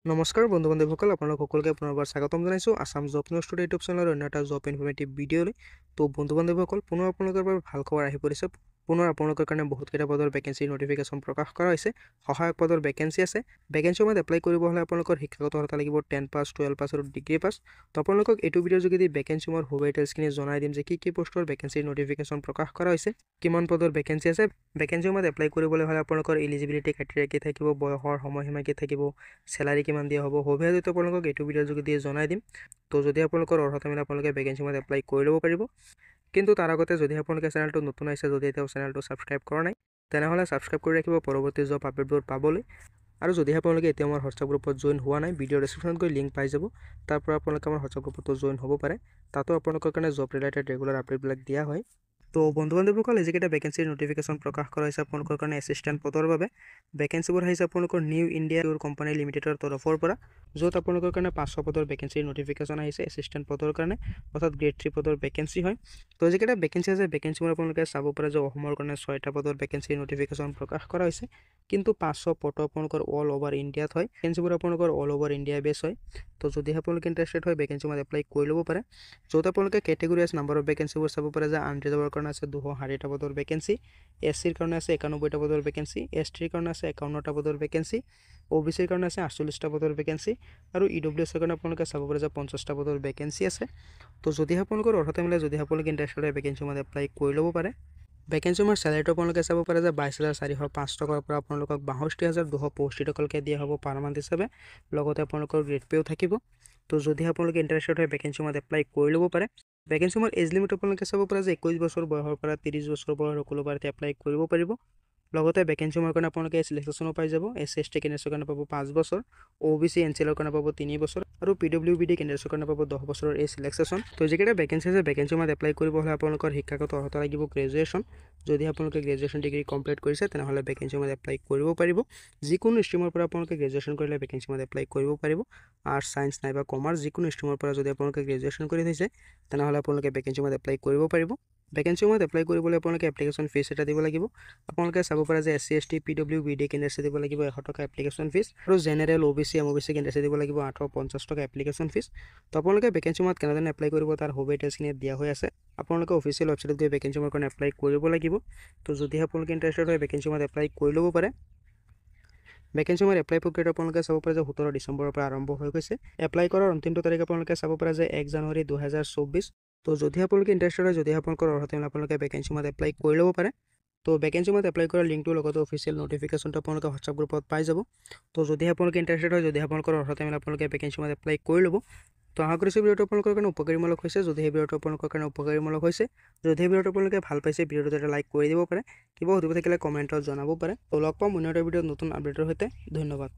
নমস্কাৰ বন্ধু বান্ধৱীসকল আপোনালোক সকলোকে পুনৰবাৰ স্বাগতম জনাইছোঁ Assam job news today YouTube চেনেলৰ অন্য এটা জব ইনফৰ্মেটিভ ভিডিঅ'লৈ। তো বন্ধু বান্ধৱীসকল পুনৰ আপোনালোকৰ বাবে ভাল খবৰ আহি পৰিছে। পুনৰ আপোনালোকৰ কাৰণে বহুতকেইটা পদৰ ভেকেঞ্চিৰ নটিফিকেশ্যন প্ৰকাশ কৰা হৈছে। সহায়ক পদৰ ভেকেঞ্চি আছে। ভেকেঞ্চিৰ সময়ত এপ্লাই কৰিব হ'লে আপোনালোকৰ শিক্ষাগত অৰ্হতা লাগিব 10 পাছ 12 পাছ আৰু ডিগ্ৰী পাছ। তো আপোনালোকক এইটো ভিডিঅ'ৰ যোগেদি ভেকেঞ্চিৰ ফুল ডিটেইলছখিনি জনাই দিম যে কি পষ্টৰ ভেকেঞ্চিৰ নটিফিকেশ্যন প্ৰকাশ কৰা হৈছে, কিমান পদৰ ভেকেঞ্চি আছে। ভেকেঞ্চিৰ সময়ত এপ্লাই কৰিবলৈ হ'লে আপোনালোকৰ এলিজিবিলিটি ক্ৰাইটেৰিয়া কি থাকিব, বয়সৰ সময়সীমা কি থাকিব, চেলাৰী কিমান দিয়া হ'ব, সবিশেষটো আপোনালোকক এইটো ভিডিঅ'ৰ যোগেদি জনাই দিম। তো যদি আপোনালোকৰ অৰ্হতা মিলে আপোনালোকে ভেকেঞ্চিৰ সময়ত এপ্লাই কৰি ল'ব পাৰিব। কিন্তু তাৰ আগতে যদি আপোনালোকে চেনেলটো নতুন আহিছে, যদি এতিয়াও চেনেলটো ছাবস্ক্ৰাইব কৰা নাই, তেনেহ'লে ছাবস্ক্ৰাইব কৰি ৰাখিব পৰৱৰ্তী জব আপডেটবোৰ পাবলৈ। আৰু যদি আপোনালোকে এতিয়া আমাৰ হোৱাটছআপ গ্ৰুপত জইন হোৱা নাই, ভিডিঅ' ডেছক্ৰিপশ্যনত গৈ লিংক পাই যাব। তাৰ পৰা আপোনালোকে আমাৰ হোৱাটছআপ গ্ৰুপতো জইন হ'ব পাৰে। তাতো আপোনালোকৰ কাৰণে জব ৰিলেটেড ৰেগুলাৰ আপডেটবিলাক দিয়া হয়। তো বন্ধু বান্ধৱীসকল, যিকেইটা ভেকেঞ্চিৰ নটিফিকেশ্যন প্ৰকাশ কৰা হৈছে আপোনালোকৰ কাৰণে এছিষ্টেণ্ট পদৰ বাবে ভেকেঞ্চিবোৰ আহিছে আপোনালোকৰ নিউ ইণ্ডিয়া কোম্পানী লিমিটেডৰ তৰফৰ পৰা, য'ত আপোনালোকৰ কাৰণে 500 পদৰ ভেকেঞ্চিৰ নটিফিকেশ্যন আহিছে এছিষ্টেণ্ট পদৰ কাৰণে, অৰ্থাৎ গ্ৰেড 3 পদৰ ভেকেঞ্চি হয়। তো যিকেইটা ভেকেঞ্চি আছে ভেকেঞ্চিবোৰ আপোনালোকে চাব পাৰে যে অসমৰ কাৰণে 6টা পদৰ ভেকেঞ্চিৰ নটিফিকেশ্যন প্ৰকাশ কৰা হৈছে। কিন্তু 500 পদ আপোনালোকৰ অল অভাৰ ইণ্ডিয়াত হয়। ভেকেঞ্চিবোৰ আপোনালোকৰ অল অভাৰ ইণ্ডিয়া বেছ হয়। তো যদি আপোনালোকে ইণ্টাৰেষ্টেড হয় ভেকেঞ্চিবোৰ এপ্লাই কৰি ল'ব পাৰে। য'ত আপোনালোকে কেটেগৰী ৱাইজ নাম্বাৰ অফ ভেকেঞ্চিবোৰ চাব পাৰে যে আনৰিজাৰ্ভৰ কাৰণে আছে 260টা পদৰ ভেকেঞ্চি, এছ চিৰ কাৰণে আছে 91টা পদৰ ভেকেঞ্চি, এছ টিৰ কাৰণে আছে 51টা পদৰ ভেকেঞ্চি, OBCৰ কাৰণে আছে 48টা পদৰ ভেকেঞ্চি, আৰু EWSৰ কাৰণে আপোনালোকে চাব পাৰে যে 50টা পদৰ ভেকেঞ্চি আছে। তো যদি আপোনালোকৰ অৰ্হতা মিলে, যদি আপোনালোকে ইণ্টাৰেষ্টেড হয় ভেকেঞ্চিসমূহত এপ্লাই কৰি ল'ব পাৰে। ভেকেঞ্চিসমূহৰ চেলাৰীটো আপোনালোকে চাব পাৰে যে 22,405 টকাৰ পৰা আপোনালোকক 62,265 টকালৈকে দিয়া হ'ব পাৰ মান্থ হিচাপে। লগতে আপোনালোকৰ গ্ৰেড পেও থাকিব। তো যদি আপোনালোকে ইণ্টাৰেষ্টেড হয় ভেকেঞ্চিসমূহত এপ্লাই কৰি ল'ব পাৰে। ভেকেঞ্চিসমূহৰ এজ লিমিট আপোনালোকে চাব পাৰে যে 21 বছৰ বয়সৰ পৰা 30 বছৰ বয়সৰ সকলো বাৰতে এপ্লাই কৰিব পাৰিব। লগতে ভেকেঞ্চিসমূহৰ কাৰণে আপোনালোকে চিলেকশ্যনো পাই যাব। SC/ST কেণ্ডিডেটছৰ কাৰণে পাব 5 বছৰ, OBC NCLৰ কাৰণে পাব 3 বছৰ, আৰু PWBD কেণ্ডিডেটছৰ কাৰণে পাব 10 বছৰৰ এই চিলেকশ্যন। তো যিকেইটা ভেকেঞ্চি আছে ভেকেঞ্চিসমূহত এপ্লাই কৰিব হ'লে আপোনালোকৰ শিক্ষাগত অৰ্হতা লাগিব গ্ৰেজুৱেশ্যন। যদি আপোনালোকে গ্ৰেজুৱেশ্যন ডিগ্ৰী কমপ্লিট কৰিছে তেনেহ'লে ভেকেঞ্চিসমূহত এপ্লাই কৰিব পাৰিব। যিকোনো ষ্ট্ৰীমৰ পৰা আপোনালোকে গ্ৰেজুৱেশ্যন কৰিলে ভেকেঞ্চিসমূহত এপ্লাই কৰিব পাৰিব। আৰ্টছ, ছায়েন্স নাইবা কমাৰ্চ যিকোনো ষ্ট্ৰীমৰ পৰা যদি আপোনালোকে গ্ৰেজুৱেশ্যন কৰি থৈছে তেনেহ'লে আপোনালোকে ভেকেঞ্চিসমূহত এপ্লাই কৰিব পাৰিব। ভেকেঞ্চিসমূহত এপ্লাই কৰিবলৈ আপোনালোকে এপ্লিকেশ্যন ফিজ এটা দিব লাগিব। আপোনালোকে চাব পাৰে যে SC/ST PWBD কেণ্ডিডেটছে দিব লাগিব 100 টকা এপ্লিকেশ্যন ফিজ, আৰু জেনেৰেল OBC MOBC কেণ্ডিডেটছে দিব লাগিব 850 টকা এপ্লিকেশ্যন ফিজ। তো আপোনালোকে ভেকেঞ্চিসমূহত কেনেধৰণে এপ্লাই কৰিব তাৰ সব ডিটেইলছখিনি দিয়া হৈ আছে। আপোনালোকে অফিচিয়েল ৱেবছাইটত গৈ ভেকেঞ্চিসমূহৰ কাৰণে এপ্লাই কৰিব লাগিব। তো যদি আপোনালোকে ইণ্টাৰেষ্টেড হয় ভেকেঞ্চিসমূহত এপ্লাই কৰি ল'ব পাৰে। ভেকেঞ্চিসমূহৰ এপ্লাই প্ৰক্ৰিয়াটো আপোনালোকে চাব পাৰে যে 17 ডিচেম্বৰৰ পৰা আৰম্ভ হৈ গৈছে। এপ্লাই কৰাৰ অন্তিম তাৰিখ আপোনালোকে চাব পাৰে যে 1 জানুৱাৰী 2024। তো যদি আপোনালোকে ইণ্টাৰেষ্টেড হয়, যদি আপোনালোকৰ অৰ্হতা মিলে আপোনালোকে ভেকেঞ্চিসমূহত এপ্লাই কৰি ল'ব পাৰে। তো ভেকেঞ্চিসমূহত এপ্লাই কৰাৰ লিংকটোৰ লগতে অফিচিয়েল নটিফিকেশ্যনটো আপোনালোকে হোৱাটছআপ গ্ৰুপত পাই যাব। তো যদি আপোনালোকে ইণ্টাৰেষ্টেড হয়, যদি আপোনালোকৰ অৰ্হতা মিলে আপোনালোকে ভেকেঞ্চিসমূহত এপ্লাই কৰি ল'ব। তো আশা কৰিছোঁ ভিডিঅ'টো আপোনালোকৰ কাৰণে উপকাৰীমূলক হৈছে। যদি সেই ভিডিঅ'টো আপোনালোকৰ কাৰণে উপকাৰীমূলক হৈছে, যদি সেই ভিডিঅ'টো আপোনালোকে ভাল পাইছে, ভিডিঅ'টো এটা লাইক কৰি দিব পাৰে। কিবা সুধিব থাকিলে কমেণ্টত জনাব পাৰে। তো লগ পাম অন্য এটা ভিডিঅ'ত নতুন আপডেটৰ সৈতে। ধন্যবাদ।